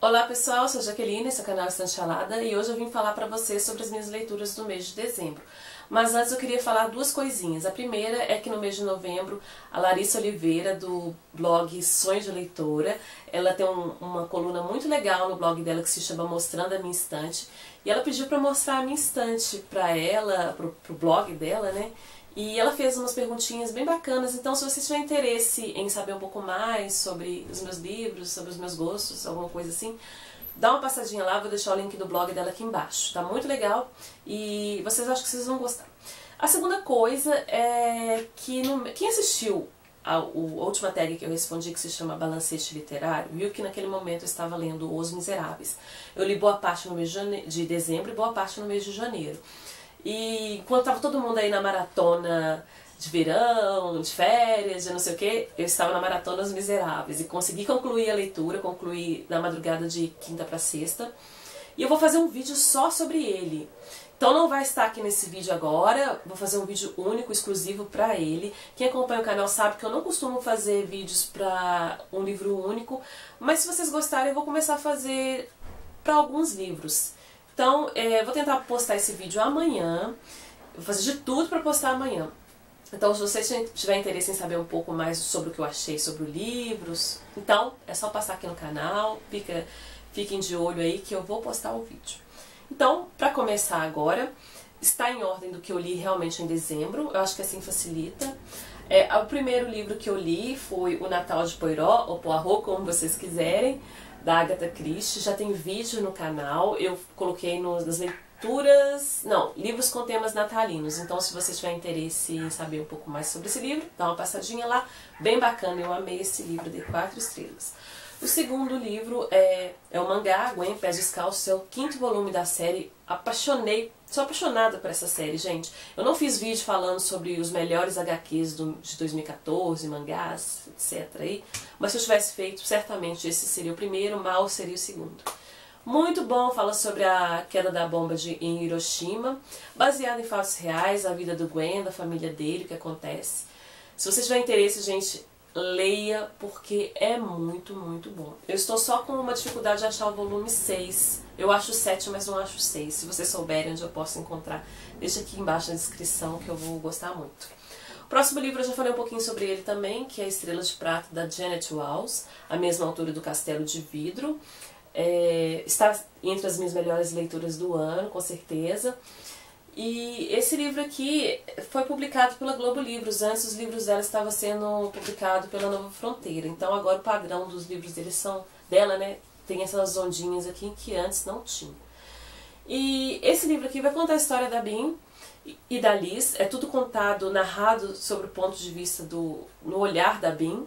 Olá pessoal, eu sou a Jaqueline, esse é o canal Estante Falada e hoje eu vim falar para vocês sobre as minhas leituras do mês de dezembro. Mas antes eu queria falar duas coisinhas. A primeira é que no mês de novembro a Larissa Oliveira, do blog Sonho de Leitora, ela tem uma coluna muito legal no blog dela que se chama Mostrando a Minha Estante. E ela pediu para mostrar a minha estante para ela, pro blog dela, né? E ela fez umas perguntinhas bem bacanas, então se você tiver interesse em saber um pouco mais sobre os meus livros, sobre os meus gostos, alguma coisa assim, dá uma passadinha lá, vou deixar o link do blog dela aqui embaixo. Tá muito legal e vocês acham que vocês vão gostar. A segunda coisa é que quem assistiu a última tag que eu respondi, que se chama Balancete Literário, viu que naquele momento eu estava lendo Os Miseráveis. Eu li boa parte no mês de dezembro e boa parte no mês de janeiro. E quando estava todo mundo aí na maratona de verão, de férias, de não sei o que, eu estava na maratona Os Miseráveis e consegui concluir a leitura, concluí na madrugada de quinta para sexta. E eu vou fazer um vídeo só sobre ele. Então não vai estar aqui nesse vídeo agora, vou fazer um vídeo único, exclusivo para ele. Quem acompanha o canal sabe que eu não costumo fazer vídeos para um livro único, mas se vocês gostarem eu vou começar a fazer para alguns livros. Então, vou tentar postar esse vídeo amanhã, vou fazer de tudo para postar amanhã. Então, se você tiver interesse em saber um pouco mais sobre o que eu achei sobre os livros, então é só passar aqui no canal, fiquem de olho aí que eu vou postar o vídeo. Então, para começar agora, está em ordem do que eu li realmente em dezembro, eu acho que assim facilita. O primeiro livro que eu li foi O Natal de Poirot, ou Poirot, como vocês quiserem, da Agatha Christie. Já tem vídeo no canal, eu coloquei nas leituras, livros com temas natalinos. Então se você tiver interesse em saber um pouco mais sobre esse livro, dá uma passadinha lá, bem bacana, eu amei esse livro, dei 4 estrelas. O segundo livro é o mangá, Gwen Pés Descalços, é o 5º volume da série. Sou apaixonada por essa série, gente. Eu não fiz vídeo falando sobre os melhores HQs de 2014, mangás, etc. aí, mas se eu tivesse feito, certamente esse seria o primeiro, Mal seria o segundo. Muito bom, fala sobre a queda da bomba em Hiroshima, baseado em fatos reais, a vida do Gwen, da família dele, o que acontece. Se você tiver interesse, gente, leia, porque é muito, muito bom. Eu estou só com uma dificuldade de achar o volume 6. Eu acho o 7, mas não acho o 6. Se vocês souberem onde eu posso encontrar, deixa aqui embaixo na descrição que eu vou gostar muito. O próximo livro eu já falei um pouquinho sobre ele também, que é Estrela de Prata, da Janet Walls, a mesma autora do Castelo de Vidro. Está entre as minhas melhores leituras do ano, com certeza. E esse livro aqui foi publicado pela Globo Livros. Antes os livros dela estavam sendo publicados pela Nova Fronteira. Então agora o padrão dos livros dela, né, tem essas ondinhas aqui que antes não tinha. E esse livro aqui vai contar a história da Bean e da Liz. É tudo contado, narrado sobre o ponto de vista no olhar da Bean.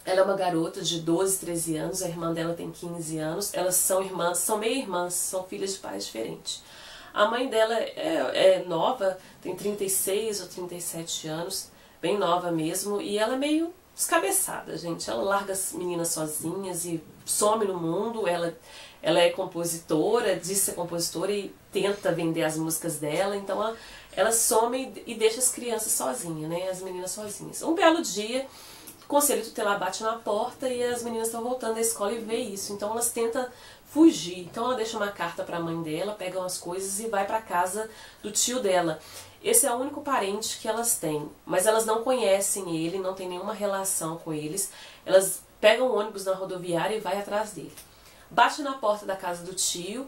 Ela é uma garota de 12, 13 anos, a irmã dela tem 15 anos. Elas são irmãs, são meio-irmãs, são filhas de pais diferentes. A mãe dela é nova, tem 36 ou 37 anos, bem nova mesmo, e ela é meio descabeçada, gente. Ela larga as meninas sozinhas e some no mundo. Ela é compositora, diz ser compositora e tenta vender as músicas dela, então ela some e deixa as crianças sozinhas, né, as meninas sozinhas. Um belo dia, o conselho tutelar bate na porta e as meninas estão voltando da escola e vê isso, então elas tentam fugir. Então ela deixa uma carta para a mãe dela, pega umas coisas e vai para a casa do tio dela. Esse é o único parente que elas têm, mas elas não conhecem ele, não tem nenhuma relação com eles. Elas pegam um ônibus na rodoviária e vai atrás dele. Bate na porta da casa do tio.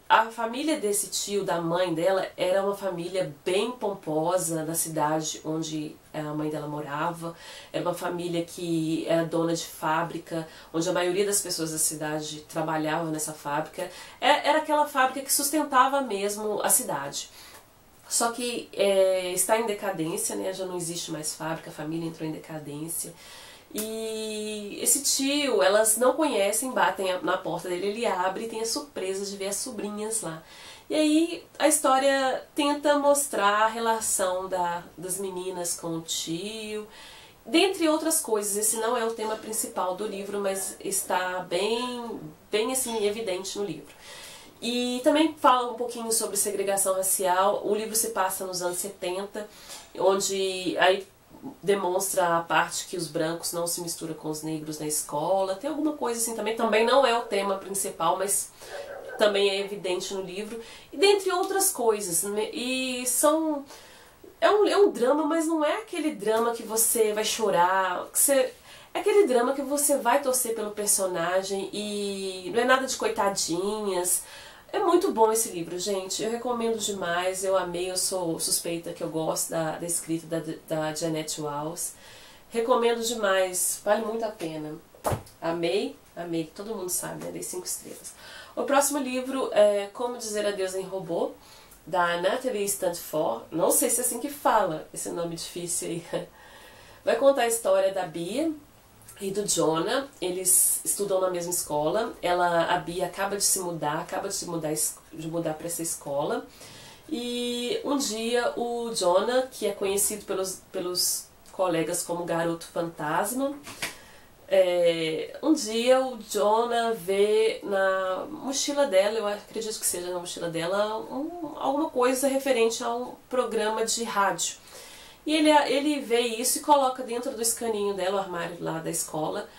A família desse tio, da mãe dela, era uma família bem pomposa na cidade onde a mãe dela morava. Era uma família que era dona de fábrica, onde a maioria das pessoas da cidade trabalhavam nessa fábrica. Era aquela fábrica que sustentava mesmo a cidade. Só que está em decadência, né? Já não existe mais fábrica, a família entrou em decadência. E esse tio, elas não conhecem, batem na porta dele, ele abre e tem a surpresa de ver as sobrinhas lá. E aí a história tenta mostrar a relação das meninas com o tio, dentre outras coisas. Esse não é o tema principal do livro, mas está bem assim, evidente no livro. E também fala um pouquinho sobre segregação racial. O livro se passa nos anos 70, onde aí demonstra a parte que os brancos não se misturam com os negros na escola. Tem alguma coisa assim também. Também não é o tema principal, mas também é evidente no livro. E dentre outras coisas. E são... É um drama, mas não é aquele drama que você vai chorar, é aquele drama que você vai torcer pelo personagem e não é nada de coitadinhas. É muito bom esse livro, gente. Eu recomendo demais, eu amei, eu sou suspeita que eu gosto da escrita da Jeanette Walls. Recomendo demais, vale muito a pena. Amei, amei, todo mundo sabe, né? Dei 5 estrelas. O próximo livro é Como Dizer Adeus em Robô, da Natalie Stanford. Não sei se é assim que fala, esse nome difícil aí. Vai contar a história da Bia e do Jonah. Eles estudam na mesma escola. A Bia acaba de mudar para essa escola. E um dia o Jonah, que é conhecido pelos colegas como Garoto Fantasma, um dia o Jonah vê na mochila dela, eu acredito que seja na mochila dela, alguma coisa referente a um programa de rádio. E ele vê isso e coloca dentro do escaninho dela, o armário lá da escola,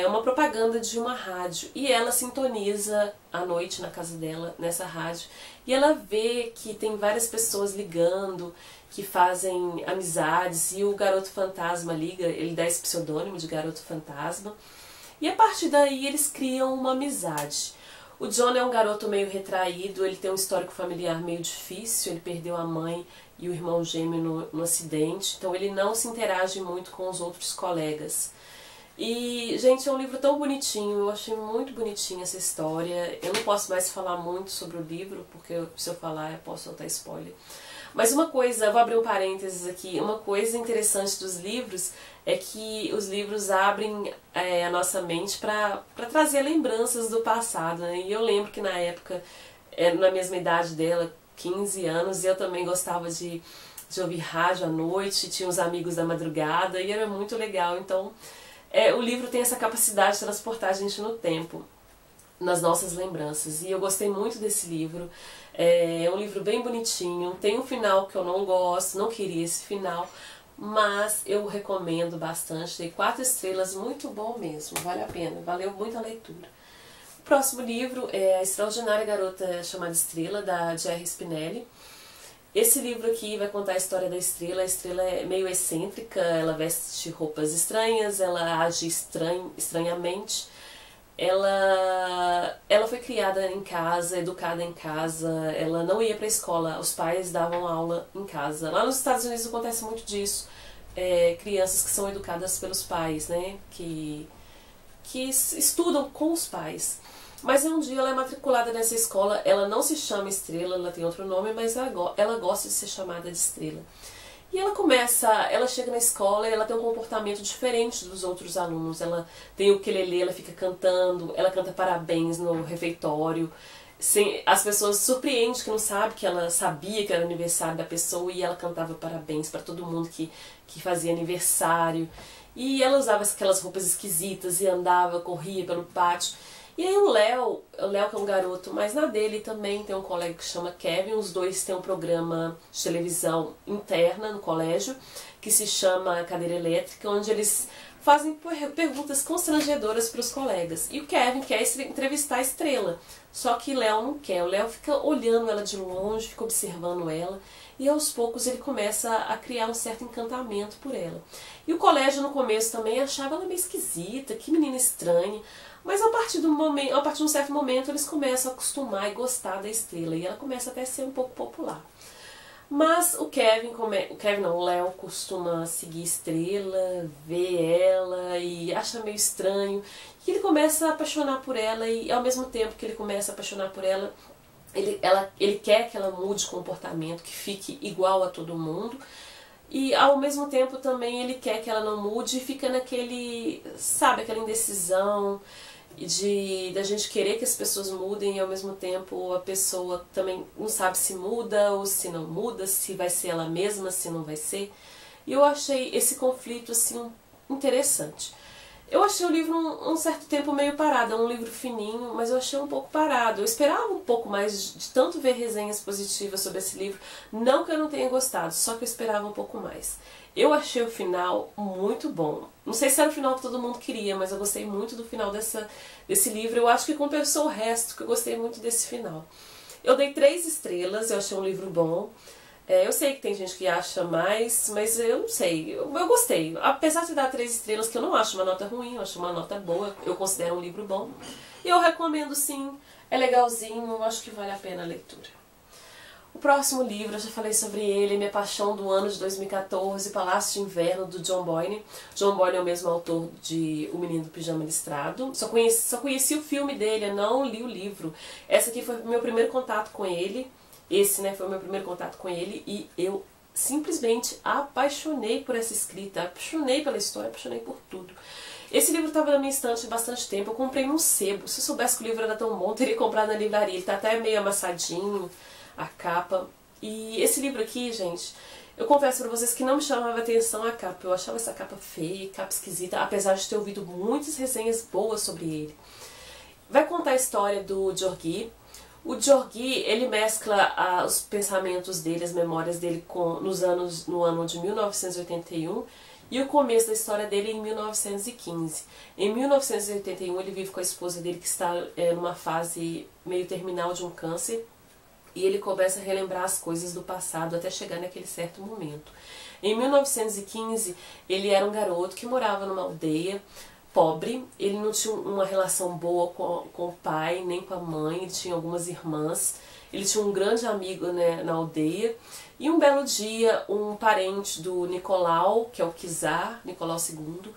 uma propaganda de uma rádio. E ela sintoniza à noite na casa dela, nessa rádio. E ela vê que tem várias pessoas ligando, que fazem amizades. E o Garoto Fantasma liga, ele dá esse pseudônimo de Garoto Fantasma. E a partir daí eles criam uma amizade. O John é um garoto meio retraído, ele tem um histórico familiar meio difícil, ele perdeu a mãe e o irmão gêmeo no acidente, então ele não se interage muito com os outros colegas. E, gente, é um livro tão bonitinho, eu achei muito bonitinha essa história. Eu não posso mais falar muito sobre o livro, porque se eu falar eu posso soltar spoiler. Mas uma coisa, eu vou abrir um parênteses aqui, uma coisa interessante dos livros é que os livros abrem a nossa mente para trazer lembranças do passado, né? E eu lembro que na época, na mesma idade dela, 15 anos, eu também gostava de ouvir rádio à noite, tinha os amigos da madrugada e era muito legal. Então, o livro tem essa capacidade de transportar a gente no tempo, nas nossas lembranças. E eu gostei muito desse livro. É um livro bem bonitinho, tem um final que eu não gosto, não queria esse final, mas eu recomendo bastante, dei 4 estrelas, muito bom mesmo, vale a pena, valeu muito a leitura. O próximo livro é A Extraordinária Garota Chamada Estrela, da Jerry Spinelli. Esse livro aqui vai contar a história da Estrela. A Estrela é meio excêntrica, ela veste roupas estranhas, ela age estranhamente. Ela foi criada em casa, educada em casa, ela não ia para a escola, os pais davam aula em casa. Lá nos Estados Unidos acontece muito disso, crianças que são educadas pelos pais, né, que estudam com os pais. Mas um dia ela é matriculada nessa escola, ela não se chama Estrela, ela tem outro nome, mas ela gosta de ser chamada de Estrela. E ela chega na escola e ela tem um comportamento diferente dos outros alunos. Ela tem o ukulele, ela fica cantando, ela canta parabéns no refeitório. As pessoas se surpreendem que não sabem que ela sabia que era aniversário da pessoa e ela cantava parabéns para todo mundo que fazia aniversário. E ela usava aquelas roupas esquisitas e andava, corria pelo pátio. E aí o Léo que é um garoto, mas na dele também tem um colega que chama Kevin, os dois têm um programa de televisão interna no colégio, que se chama Cadeira Elétrica, onde eles fazem perguntas constrangedoras para os colegas. E o Kevin quer entrevistar a Estrela, só que Léo não quer. O Léo fica olhando ela de longe, fica observando ela, e aos poucos ele começa a criar um certo encantamento por ela. E o colégio no começo também achava ela meio esquisita, que menina estranha. Mas a partir de um certo momento eles começam a acostumar e gostar da Estrela. E ela começa até a ser um pouco popular. Mas o Léo costuma seguir Estrela, ver ela e acha meio estranho. E ele começa a apaixonar por ela e ao mesmo tempo que ele começa a apaixonar por ela, ele quer que ela mude de comportamento, que fique igual a todo mundo. E ao mesmo tempo também ele quer que ela não mude e fica aquela indecisão da gente querer que as pessoas mudem e ao mesmo tempo a pessoa também não sabe se muda ou se não muda, se vai ser ela mesma, se não vai ser. E eu achei esse conflito assim interessante. Eu achei o livro um certo tempo meio parado, é um livro fininho, mas eu achei um pouco parado. Eu esperava um pouco mais de tanto ver resenhas positivas sobre esse livro, não que eu não tenha gostado, só que eu esperava um pouco mais. Eu achei o final muito bom. Não sei se era o final que todo mundo queria, mas eu gostei muito do final desse livro. Eu acho que compensou o resto, que eu gostei muito desse final. Eu dei 3 estrelas, eu achei um livro bom. Eu sei que tem gente que acha mais, mas eu não sei, eu gostei. Apesar de dar 3 estrelas, que eu não acho uma nota ruim, eu acho uma nota boa, eu considero um livro bom. E eu recomendo sim, é legalzinho, eu acho que vale a pena a leitura. O próximo livro, eu já falei sobre ele, Minha Paixão do ano de 2014, Palácio de Inverno, do John Boyne. John Boyne é o mesmo autor de O Menino do Pijama Listrado. Só conheci o filme dele, eu não li o livro. Esse aqui foi o meu primeiro contato com ele. Esse, né, foi o meu primeiro contato com ele e eu simplesmente apaixonei por essa escrita, apaixonei pela história, apaixonei por tudo. Esse livro estava na minha estante há bastante tempo, eu comprei num sebo. Se eu soubesse que o livro era tão bom, eu teria comprado na livraria. Ele está até meio amassadinho, a capa. E esse livro aqui, gente, eu confesso pra vocês que não me chamava atenção a capa. Eu achava essa capa feia, capa esquisita, apesar de ter ouvido muitas resenhas boas sobre ele. Vai contar a história do Georgi. O Georgi, ele mescla os pensamentos dele, as memórias dele no ano de 1981 e o começo da história dele em 1915. Em 1981 ele vive com a esposa dele que está numa fase meio terminal de um câncer e ele começa a relembrar as coisas do passado até chegar naquele certo momento. Em 1915 ele era um garoto que morava numa aldeia pobre, ele não tinha uma relação boa com o pai, nem com a mãe, ele tinha algumas irmãs, ele tinha um grande amigo, né, na aldeia, e um belo dia um parente do Nicolau, que é o czar, Nicolau II,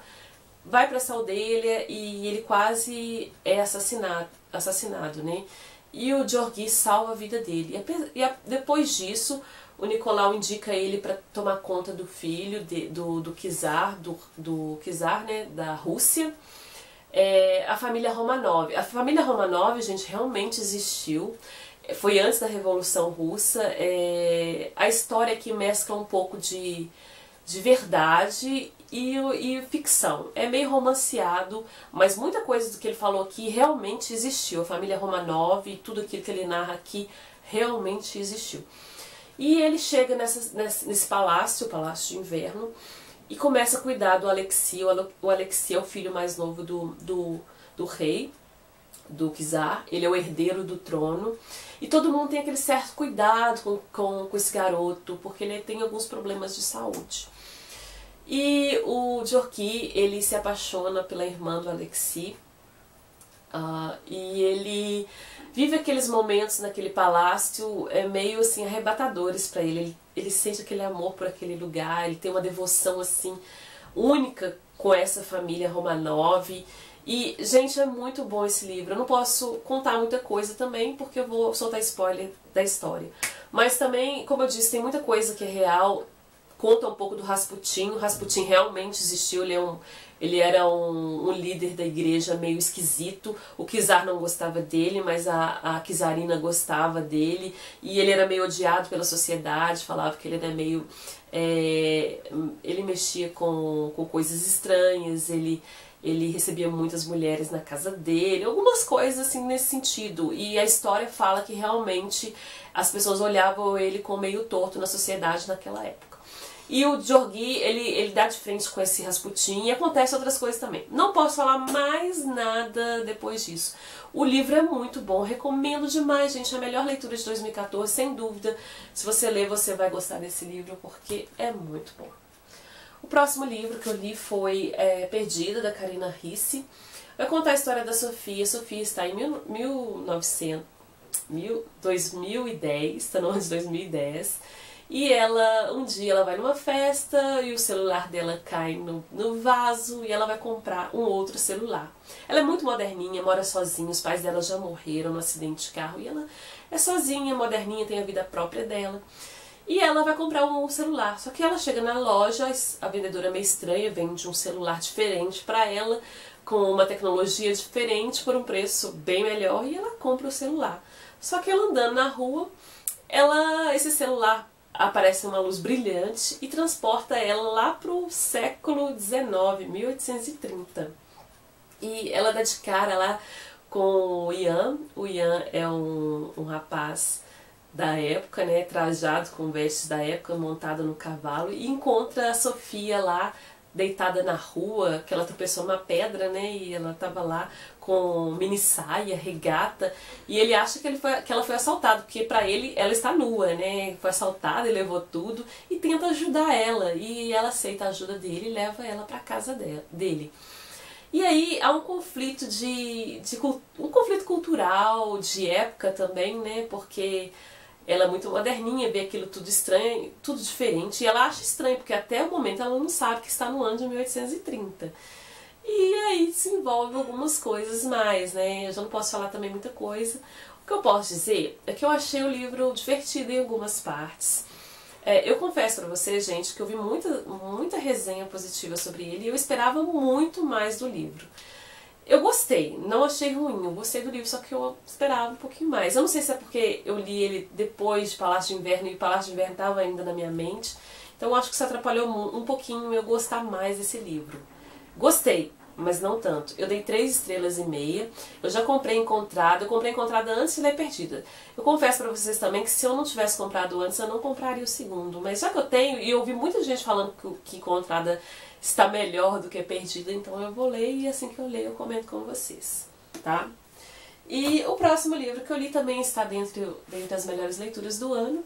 vai para essa aldeia e ele quase é assassinado, né? E o Georgi salva a vida dele. Depois disso, o Nicolau indica ele para tomar conta do filho do czar, do czar, né, da Rússia, a família Romanov. A família Romanov, gente, realmente existiu. Foi antes da Revolução Russa. A história aqui mescla um pouco de verdade e ficção. É meio romanceado, mas muita coisa do que ele falou aqui realmente existiu. A família Romanov e tudo aquilo que ele narra aqui realmente existiu. E ele chega nesse palácio, o Palácio de Inverno, e começa a cuidar do Alexei. O Alexei é o filho mais novo do rei, do czar. Ele é o herdeiro do trono. E todo mundo tem aquele certo cuidado com esse garoto, porque ele tem alguns problemas de saúde. E o Georgi, ele se apaixona pela irmã do Alexei. E ele vive aqueles momentos naquele palácio meio assim arrebatadores para ele. Ele sente aquele amor por aquele lugar, ele tem uma devoção assim única com essa família Romanov. E, gente, é muito bom esse livro. Eu não posso contar muita coisa também, porque eu vou soltar spoiler da história. Mas também, como eu disse, tem muita coisa que é real. Conta um pouco do Rasputin. O Rasputin realmente existiu, ele era um líder da igreja meio esquisito. O czar não gostava dele, mas a czarina gostava dele. E ele era meio odiado pela sociedade, falava que ele era meio... ele mexia com coisas estranhas, ele recebia muitas mulheres na casa dele, algumas coisas assim nesse sentido. E a história fala que realmente as pessoas olhavam ele com meio torto na sociedade naquela época. E o Georgi, ele dá de frente com esse Rasputin e acontece outras coisas também. Não posso falar mais nada depois disso. O livro é muito bom, recomendo demais, gente. É a melhor leitura de 2014, sem dúvida. Se você ler, você vai gostar desse livro, porque é muito bom. O próximo livro que eu li foi Perdida, da Karina Risse. Vai contar a história da Sofia. A Sofia está em 2010, está no ano de 2010. E um dia ela vai numa festa e o celular dela cai no vaso e ela vai comprar um outro celular. Ela é muito moderninha, mora sozinha, os pais dela já morreram no acidente de carro e ela é sozinha, moderninha, tem a vida própria dela. E ela vai comprar um celular, só que ela chega na loja, a vendedora é meio estranha, vende um celular diferente para ela, com uma tecnologia diferente, por um preço bem melhor, e ela compra o celular. Só que ela andando na rua, esse celular aparece uma luz brilhante e transporta ela lá para o século XIX, 1830. E ela dá de cara lá com o Ian. O Ian é um rapaz da época, né, trajado com vestes da época, montado no cavalo, e encontra a Sofia lá, deitada na rua, que ela tropeçou numa pedra, né, e ela tava lá com mini saia, regata, e ele acha que ela foi assaltada, porque pra ele ela está nua, né, foi assaltada e levou tudo, e tenta ajudar ela, e ela aceita a ajuda dele e leva ela pra casa dele. E aí há um conflito um conflito cultural, de época também, né, porque ela é muito moderninha, vê aquilo tudo estranho, tudo diferente, e ela acha estranho, porque até o momento ela não sabe que está no ano de 1830. E aí desenvolve algumas coisas mais, né? Eu já não posso falar também muita coisa. O que eu posso dizer é que eu achei o livro divertido em algumas partes. Eu confesso pra vocês, gente, que eu vi muita resenha positiva sobre ele e eu esperava muito mais do livro. Eu gostei, não achei ruim, eu gostei do livro, só que eu esperava um pouquinho mais. Eu não sei se é porque eu li ele depois de Palácio de Inverno e Palácio de Inverno estava ainda na minha mente. Então eu acho que isso atrapalhou um pouquinho eu gostar mais desse livro. Gostei, mas não tanto. Eu dei 3,5 estrelas. Eu já comprei Encontrada, eu comprei Encontrada antes de ler Perdida. Eu confesso pra vocês também que se eu não tivesse comprado antes, eu não compraria o segundo. Mas já que eu tenho, e eu ouvi muita gente falando que Encontrada está melhor do que Perdida, então eu vou ler e assim que eu ler eu comento com vocês, tá? E o próximo livro que eu li também está dentre as melhores leituras do ano,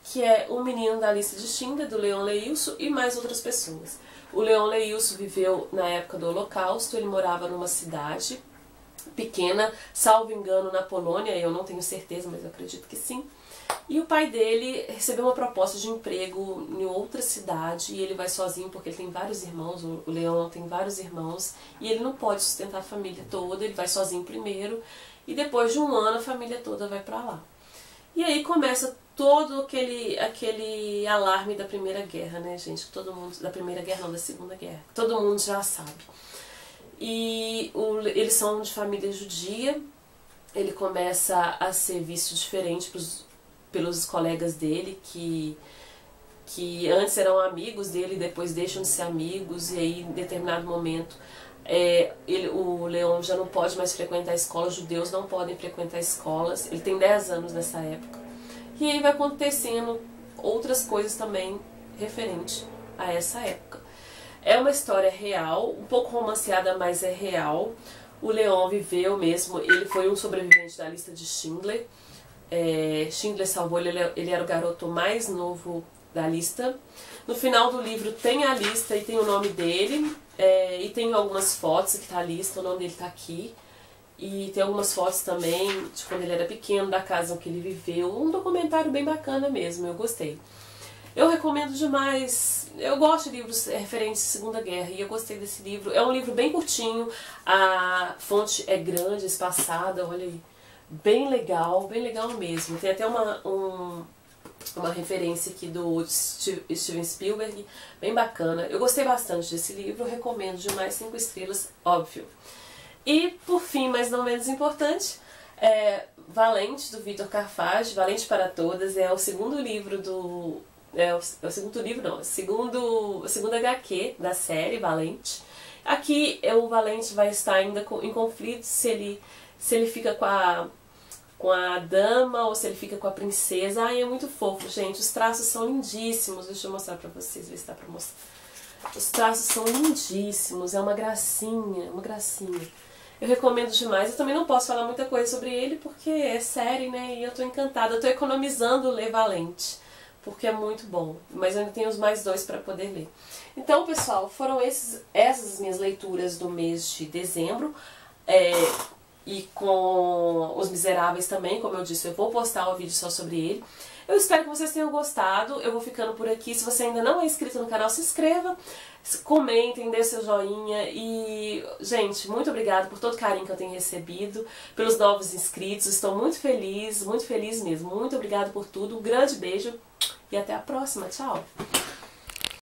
que é O Menino da Lista de Schindler, do Leon Leilson e mais outras pessoas. O Leon Leilson viveu na época do Holocausto, ele morava numa cidade pequena, salvo engano na Polônia, eu não tenho certeza, mas eu acredito que sim. E o pai dele recebeu uma proposta de emprego em outra cidade e ele vai sozinho porque ele tem vários irmãos, o Leon tem vários irmãos e ele não pode sustentar a família toda, ele vai sozinho primeiro e depois de um ano a família toda vai pra lá. E aí começa todo aquele alarme da Primeira Guerra, né, gente? Todo mundo, da Primeira Guerra não, da Segunda Guerra. Todo mundo já sabe. E eles são de família judia, ele começa a ser visto diferente pelos colegas dele, que antes eram amigos dele, depois deixam de ser amigos, e aí em determinado momento o Leon já não pode mais frequentar a escola, os judeus não podem frequentar escolas, ele tem 10 anos nessa época. E aí vai acontecendo outras coisas também referente a essa época. É uma história real, um pouco romanceada, mas é real. O Leon viveu mesmo, ele foi um sobrevivente da lista de Schindler. Schindler salvou ele, ele era o garoto mais novo da lista. No final do livro tem a lista e tem o nome dele, e tem algumas fotos que tá a lista, o nome dele tá aqui. E tem algumas fotos também de quando ele era pequeno, da casa em que ele viveu. Um documentário bem bacana mesmo, eu gostei. Eu recomendo demais, eu gosto de livros referentes à Segunda Guerra e eu gostei desse livro. É um livro bem curtinho, a fonte é grande, espaçada, olha aí. Bem legal mesmo. Tem até uma referência aqui do Steven Spielberg, bem bacana. Eu gostei bastante desse livro, eu recomendo demais, 5 estrelas, óbvio. E, por fim, mas não menos importante, Valente, do Victor Carfage, Valente para Todas, é o segundo livro do... o segundo livro não, o segundo HQ da série Valente. Aqui o Valente vai estar ainda em conflito se ele fica com a dama ou se ele fica com a princesa. Ai, é muito fofo, gente. Os traços são lindíssimos. Deixa eu mostrar pra vocês, ver se dá pra mostrar. Os traços são lindíssimos, é uma gracinha, uma gracinha. Eu recomendo demais. Eu também não posso falar muita coisa sobre ele porque é série, né? E eu tô encantada. Eu tô economizando ler Valente, porque é muito bom. Mas eu ainda tenho os mais 2 para poder ler. Então, pessoal, foram essas minhas leituras do mês de dezembro. E com Os Miseráveis também, como eu disse, eu vou postar um vídeo só sobre ele. Eu espero que vocês tenham gostado, eu vou ficando por aqui. Se você ainda não é inscrito no canal, se inscreva, comentem, dê seu joinha. E, gente, muito obrigada por todo o carinho que eu tenho recebido, pelos novos inscritos. Estou muito feliz mesmo. Muito obrigada por tudo, um grande beijo e até a próxima. Tchau!